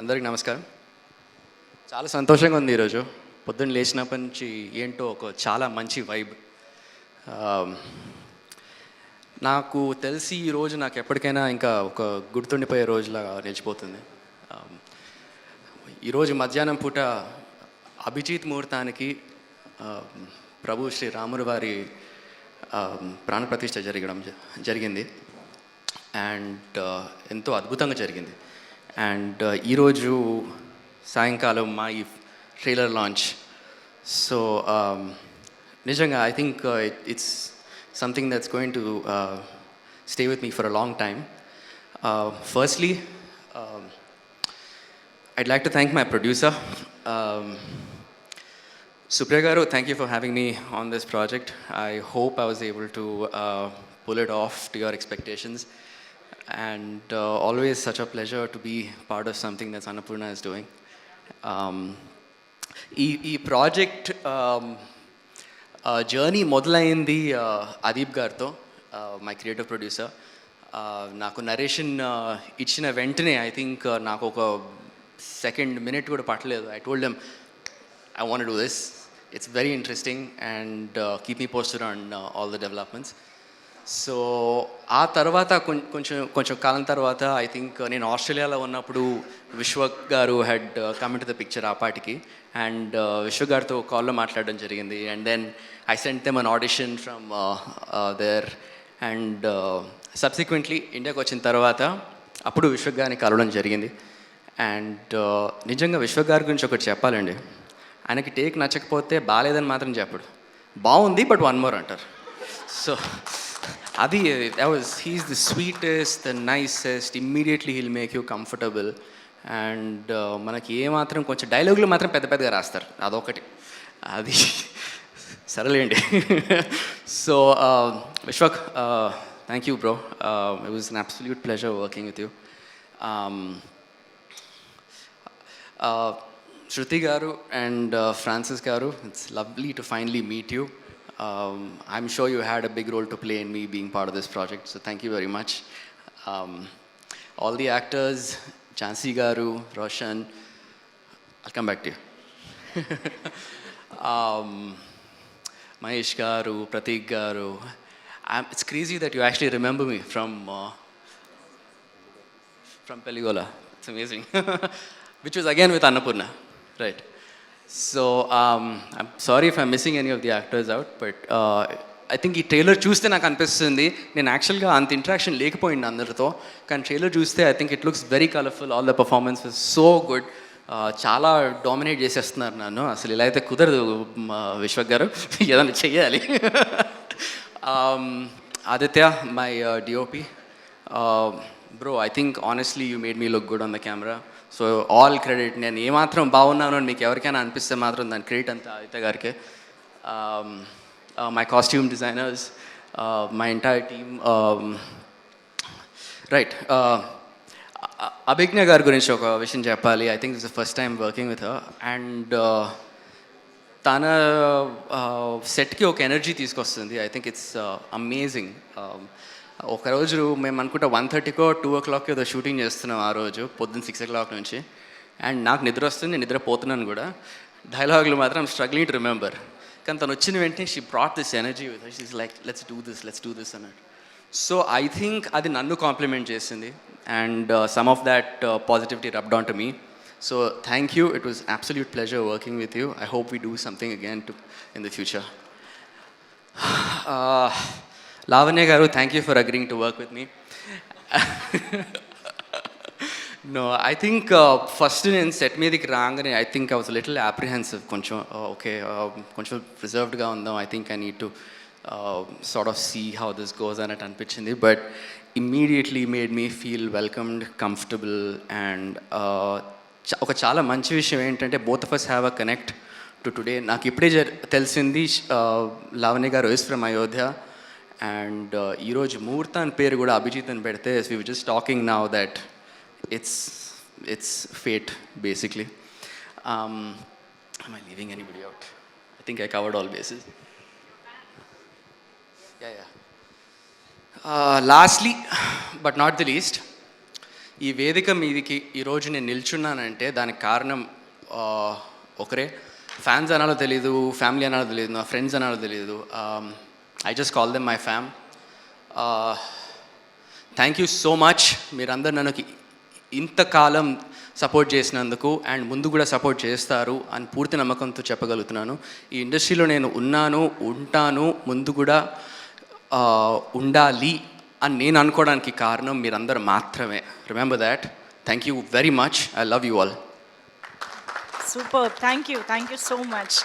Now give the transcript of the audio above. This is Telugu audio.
అందరికి నమస్కారం. చాలా సంతోషంగా ఉంది ఈరోజు. పొద్దున్న లేచినప్పటి నుంచి ఏంటో ఒక చాలా మంచి వైబ్. నాకు తెలిసి ఈరోజు నాకు ఎప్పటికైనా ఇంకా ఒక గుర్తుండిపోయే రోజులాగా నిలిచిపోతుంది. ఈరోజు మధ్యాహ్నం పూట అభిజిత్ ముహూర్తానికి ప్రభు శ్రీ రాముల వారి ప్రాణప్రతిష్ఠ జరిగింది. అండ్ ఎంతో అద్భుతంగా జరిగింది. అండ్ ఈరోజు సాయంకాలం మా ఈ ట్రైలర్ లాంచ్. సో నిజంగా I think it's something that's going to stay with me for a long time. Firstly I'd like to thank my producer, Supriya Garu. Thank you for having me on this project. I hope I was able to pull it off to your expectations. And always such a pleasure to be part of something that Annapurna is doing. ఈ ప్రాజెక్ట్ జర్నీ మొదలైంది అదీప్ గారితో, మై క్రియేటివ్ ప్రొడ్యూసర్. నాకు నరేషన్ ఇచ్చిన వెంటనే ఐ థింక్ నాకు ఒక సెకండ్ మినిట్ కూడా పట్టలేదు. I told them I want to do this, it's very interesting and keep me posted on all the developments. So ఆ తర్వాత కొంచెం కాలం తర్వాత ఐ థింక్ నేను ఆస్ట్రేలియాలో ఉన్నప్పుడు Vishwa garu had come to the picture ఆ పాటికి. అండ్ విశ్వ గారితో కాల్లో మాట్లాడడం జరిగింది. And then I sent them an audition from there. And subsequently ఇండియాకి వచ్చిన తర్వాత అప్పుడు విశ్వ గారిని కలవడం జరిగింది. అండ్ నిజంగా విశ్వ గారి గురించి ఒకటి చెప్పాలండి. ఆయనకి టేక్ నచ్చకపోతే బాగాలేదని మాత్రం చెప్పడు, బాగుంది బట్ వన్ మోర్ అంటారు. సో అది he's the sweetest, the nicest. Immediately he'll make you comfortable. And మనకి ఏమాత్రం కొంచెం డైలాగులు మాత్రం పెద్ద పెద్దగా రాస్తారు, అదొకటి. అది సరేలేండి. So Vishwak, thank you bro. It was an absolute pleasure working with you. Shruti garu and Francis garu, it's lovely to finally meet you. I'm sure you had a big role to play in me being part of this project, so thank you very much. All the actors, Jhansi garu, Roshan, I'll come back to you. Mahesh garu, Pratik garu, it's crazy that you actually remember me from Peligola. It's amazing. Which was again with Annapurna, right? So I'm sorry if I'm missing any of the actors out, but I think ఈ ట్రైలర్ చూస్తే నాకు అనిపిస్తుంది నేను యాక్చువల్గా అంత ఇంట్రాక్షన్ లేకపోయింది అందరితో, కానీ ట్రైలర్ చూస్తే I think it looks very colourful. All the performance was so good. చాలా డామినేట్ చేసేస్తున్నారు నన్ను. అసలు ఇలా అయితే కుదరదు విశ్వక్ గారు, ఏదైనా చెయ్యాలి. Aditya, my DOP, bro, I think honestly you made me look good on the camera. So all credit. నేను ఏమాత్రం బాగున్నాను అని మీకు ఎవరికైనా అనిపిస్తే మాత్రం దాని క్రెడిట్ అంతా ఆదిత్య గారికి. My costume designers, my entire team. Right, Abhigna గారి గురించి ఒక విషయం చెప్పాలి. I think it's the first time working with her. And తన సెట్కి ఒక ఎనర్జీ తీసుకొస్తుంది. I think it's amazing. ఒకరోజు మేము అనుకుంటా 1:30కో 2 ఏదో షూటింగ్ చేస్తున్నాం ఆ రోజు, పొద్దున్న 6 o'clock నుంచి. అండ్ నాకు నిద్ర వస్తుంది, నేను నిద్రపోతున్నాను కూడా. డైలాగులు మాత్రం స్ట్రగ్లింగ్ టు రిమెంబర్. కానీ తను వచ్చిన వెంటనే she brought this energy with her. She is like let's do this అన్నట్టు. సో ఐ థింక్ అది నన్ను కాంప్లిమెంట్ చేసింది. And some of that positivity rubbed on to me. So thank you. It was absolute pleasure working with you. I hope we do something again in the future. Lavanya garu, thank you for agreeing to work with me. No, I think first నేను సెట్ మీదకి రాగానే I think I was little apprehensive. కొంచెం ఓకే, కొంచెం రిజర్వ్డ్గా ఉందాం. I think I need to sort of see how this goes అన్నట్టు అనిపించింది. But immediately made me feel welcomed, comfortable. And ఒక చాలా మంచి విషయం ఏంటంటే both of us have a connect to today. నాకు ఇప్పుడే తెలిసింది లావణ్య గారు ఇస్ ఫ్రమ్ అయోధ్య. అండ్ ఈరోజు ముహూర్తాన్ పేరు కూడా అభిజిత్ అని పెడితే we were just talking now that it's fate basically. am I leaving anybody out? I think I covered all bases. Yeah. Lastly but not the least, ఈ వేదిక మీదికి ఈరోజు నేను నిల్చున్నానంటే దానికి కారణం ఒకరే. ఫ్యాన్స్ అనాలో తెలీదు, ఫ్యామిలీ అనాలో తెలియదు, నా ఫ్రెండ్స్ అనాలో తెలియదు. I just call them my fam. Thank you so much. మీరందరూ నన్ను ఇంతకాలం సపోర్ట్ చేసినందుకు అండ్ ముందు కూడా సపోర్ట్ చేస్తారు అని పూర్తి నమ్మకంతో చెప్పగలుగుతున్నాను. ఈ ఇండస్ట్రీలో నేను ఉన్నాను, ఉంటాను, ముందు కూడా ఉండాలి అని నేను అనుకోవడానికి కారణం మీరందరూ మాత్రమే. Remember that. Thank you very much. I love you all. Super. Thank you so much.